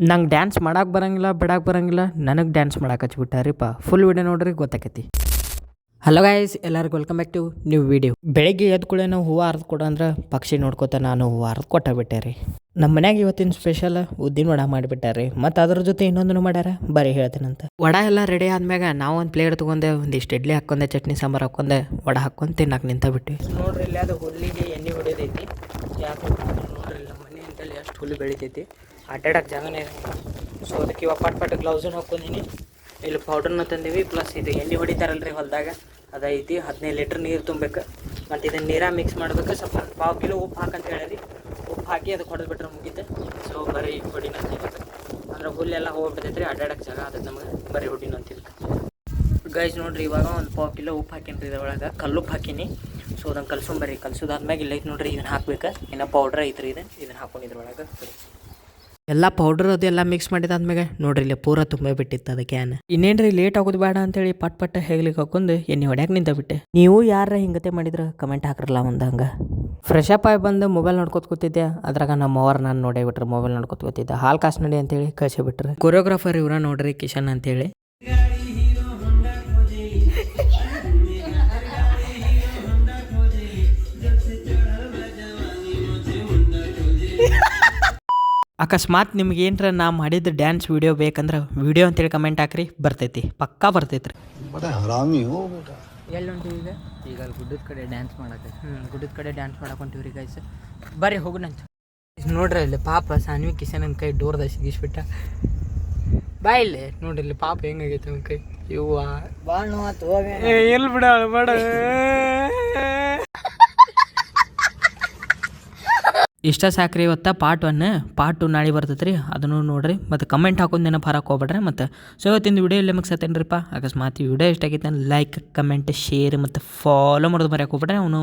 ನಂಗೆ ಡ್ಯಾನ್ಸ್ ಮಾಡಕ್ಕೆ ಬರಂಗಿಲ್ಲ ಬಿಡಕ್ಕೆ ಬರಂಗಿಲ್ಲ ನನಗೆ ಡ್ಯಾನ್ಸ್ ಮಾಡಕ್ಕೆ ಹಚ್ಬಿಟ್ಟಾರಿಪ್ಪ. ಫುಲ್ ವಿಡಿಯೋ ನೋಡ್ರಿ ಗೊತ್ತಾಕೈತಿ. ಹಲೋ ಗೈಸ್, ಎಲ್ಲರಿಗೂ welcome back to new video. ಬೆಳಗ್ಗೆ ಎದ್ದು ಕೂಡ ನಾವು ಹೂವು ಹರಿದು ಕೊಡು ಅಂದ್ರೆ ಪಕ್ಷಿ ನೋಡ್ಕೋತ ನಾನು ಹೂವು ಹರಿದು ಕೊಟ್ಟಾಬಿಟ್ಟೆ ರೀ. ನಮ್ಮ ಮನ್ಯಾಗ ಇವತ್ತಿನ ಸ್ಪೆಷಲ್ ಉದ್ದಿನ ವಡ ಮಾಡಿಬಿಟ್ಟಾರೆ. ಮತ್ತು ಅದ್ರ ಜೊತೆ ಇನ್ನೊಂದನ್ನು ಮಾಡ್ಯಾರ, ಬರೀ ಹೇಳ್ತೇನಂತ. ವಡ ಎಲ್ಲ ರೆಡಿ ಆದ್ಮ್ಯಾಗ ನಾವು ಒಂದು ಪ್ಲೇಟ್ ತೊಗೊಂಡೆ, ಒಂದಿಷ್ಟು ಇಡ್ಲಿ ಹಾಕೊಂಡೆ, ಚಟ್ನಿ ಸಾಂಬಾರು ಹಾಕೊಂಡೆ, ವಡ ಹಾಕೊಂಡು ತಿನ್ನಕ್ಕೆ ನಿಂತ ಬಿಟ್ಟು ನೋಡ್ರಿ. ಇಲ್ಲಿ ಅದು ಹುಲ್ಲಿಗೆ ಎಣ್ಣೆ ಹೊಡಿದೈತಿ. ಯಾಕೆ ನೋಡ್ರಿ, ನಮ್ಮ ಮನೆ ಅಂತಲ್ಲಿ ಎಷ್ಟು ಹುಲ್ಲು ಬೆಳಿತೈತಿ, ಅಡ್ಡಾಡಕ್ಕೆ ಜಾಗನೇ ಇರಂಗಿಲ್ಲ. ಸೊ ಅದಕ್ಕೆ ಇವಾಗ ಪಟ್ ಗ್ಲೌಸನ್ನು ಹಾಕ್ಕೊಂಡಿನಿ. ಇಲ್ಲಿ ಪೌಡ್ರನ್ನ ತಂದೀವಿ, ಪ್ಲಸ್ ಇದು ಎಣ್ಣೆ ಹೊಡಿತಾರಲ್ರಿ ಹೊಲದಾಗ ಅದೈತಿ. 15 ಲೀಟ್ರ್ ನೀರು ತುಂಬಬೇಕು. ಮತ್ತು ಇದನ್ನು ನೀರಾಗ ಮಿಕ್ಸ್ ಮಾಡ್ಬೇಕು. ಸ್ವಲ್ಪ 1/4 ಕಿಲೋ ಉಪ್ಪು ಹಾಕಂತ ಹೇಳಿ ಉಪ್ಪು ಹಾಕಿ ಅದಕ್ಕೆ ಹೊಡೆದ್ಬಿಟ್ರೆ ಮುಗಿತೆ. ಸೊ ಬರೀ ಹೊಡಿನ ಅಂತಿದ್ದಕ್ಕೆ ಅಂದ್ರೆ ಹುಲ್ಲೆಲ್ಲ ಹೋಗ್ಬಿಡ್ತೈತೆ ರೀ, ಅಡ್ಡಾಡಕ್ಕೆ ಜಾಗ ಅದಕ್ಕೆ ನಮಗೆ ಬರೀ ಹೊಡಿನ ಅಂತಿದ್ದಕ್ಕೆ. ಗೈಸ್ ನೋಡ್ರಿ, ಇವಾಗ ಒಂದು 1/4 ಕಿಲೋ ಉಪ್ಪು ಹಾಕೀನಿ ರೀ. ಇದ್ರೊಳಗೆ ಕಲ್ಲುಪ್ಪು ಹಾಕೀನಿ. ಸೊ ಅದನ್ನು ಕಲ್ಸೊಂಬರ್ರಿ. ಕಲ್ಸೋದಾದ್ಮೇಲೆ ಇಲ್ಲ ಐತೆ ನೋಡ್ರಿ, ಇದನ್ನು ಹಾಕ್ಬೇಕು. ಇನ್ನು ಪೌಡ್ರ್ ಐತ್ರಿ, ಇದನ್ನು ಹಾಕೊಂಡು ಇದ್ರೊಳಗೆ ಎಲ್ಲ ಪೌಡ್ರ್ ಅದೆಲ್ಲ ಮಿಕ್ಸ್ ಮಾಡಿದಾದ್ಮೇಲೆ ನೋಡ್ರಿ ಇಲ್ಲಿ ಪೂರ ತುಂಬ ಬಿಟ್ಟಿತ್ತು ಅದು ಕ್ಯಾನ್. ಇನ್ನೇನ್ರಿ ಲೇಟ್ ಆಗೋದು ಬೇಡ ಅಂತೇಳಿ ಪಟ್ ಹೇಗ್ಲಿಕ್ಕೆ ಹಾಕೊಂಡು ಎಣ್ಣೆ ಹೊಡ್ಯಾಕೆ ನಿಂತ ಬಿಟ್ಟೆ. ನೀವು ಯಾರ ಹಿಂಗತೆ ಮಾಡಿದ್ರೆ ಕಮೆಂಟ್ ಹಾಕ್ರಲ್ಲ ಒಂದು ಹಂಗೆ. ಫ್ರೆಶ್ ಅಪ್ ಆಗಿ ಬಂದು ಮೊಬೈಲ್ ನೋಡ್ಕೊತ ಕೂತಿದ್ದೆ. ಅದ್ರಾಗ ನಮ್ಮ ಅವ್ರು ನಾನು ನೋಡೇ ಬಿಟ್ರೆ ಮೊಬೈಲ್ ನೋಡ್ಕೊತ ಕೂತಿದ್ದೆ. ಹಾಲು ಕಾಸು ನಡಿ ಅಂತೇಳಿ ಕಳಿಸಿ ಬಿಟ್ರೆ. ಕೊರಿಯೋಗ್ರಾಫರ್ ಇವ್ರ ನೋಡ್ರಿ, ಕಿಶನ್ ಅಂತೇಳಿ. ಅಕಸ್ಮಾತ್ ನಿಮ್ಗೆ ಏನರ ನಾ ಮಾಡಿದ ಡ್ಯಾನ್ಸ್ ವಿಡಿಯೋ ಬೇಕಂದ್ರೆ ವಿಡಿಯೋ ಅಂತೇಳಿ ಕಮೆಂಟ್ ಹಾಕ್ರಿ, ಬರ್ತೈತಿ, ಪಕ್ಕಾ ಬರ್ತೈತಿ ರೀ. ಎಲ್ಲಿ ಹೊಂಟಿವಿ ಈಗ ಗುಡ್ಡದ ಕಡೆ ಡ್ಯಾನ್ಸ್ ಮಾಡಕ್ಕೆ. ಗುಡ್ಡದ ಕಡೆ ಡ್ಯಾನ್ಸ್ ಮಾಡಕ್ಕೆ ಹೊಂಟಿವಿ ರೀ ಗೈಸ್. ಬರ್ರಿ ಹೋಗೋಣಂತ. ನೋಡ್ರಿ ಇಲ್ಲಿ ಪಾಪ ಸಾನ್ವಿ ಕಿಶನ್ ಕೈ ಡೋರ್ದ ಸಿಗಿಸ್ಬಿಟ್ಟ. ಬಾ ಇಲ್ಲಿ ನೋಡ್ರಿ, ಇಲ್ಲಿ ಪಾಪ ಹೆಂಗಾಗೈತೆ ಅವ್ನ ಕೈ. ಇವ್ವ ಭಾಳ ನೋವಾತು. ಎಲ್ಲಿ ಬಿಡ ಬೇಡ. ಇಷ್ಟ ಸಾಕ್ರಿ ಇವತ್ತ ಪಾರ್ಟ್ 1. ಪಾರ್ಟ್ 2 ನಾಳೆ ಬರ್ತೈತೆ ರೀ, ಅದನ್ನು ನೋಡ್ರಿ. ಮತ್ತು ಕಮೆಂಟ್ ಹಾಕೊಂಡು ನೆನಪು ಹಾರಕ್ಕೆ ಹೋಗ್ಬೇಡ್ರಿ. ಮತ್ತು ಸೊ ಇವತ್ತಿನ ವಿಡಿಯೋ ಇಲ್ಲೇ ಮುಗಿಸತ್ತೇನ್ರಿಪ್ಪ. ಅಕಸ್ಮಾತ್ ಈ ವಿಡಿಯೋ ಇಷ್ಟ ಆಗೈತೆ ಲೈಕ್, ಕಮೆಂಟ್, ಶೇರ್ ಮತ್ತು ಫಾಲೋ ಮಾಡೋದು ಮರ್ಯಾಕೆ ಹೋಗ್ಬೇಡ್ರಿ. ಅವನು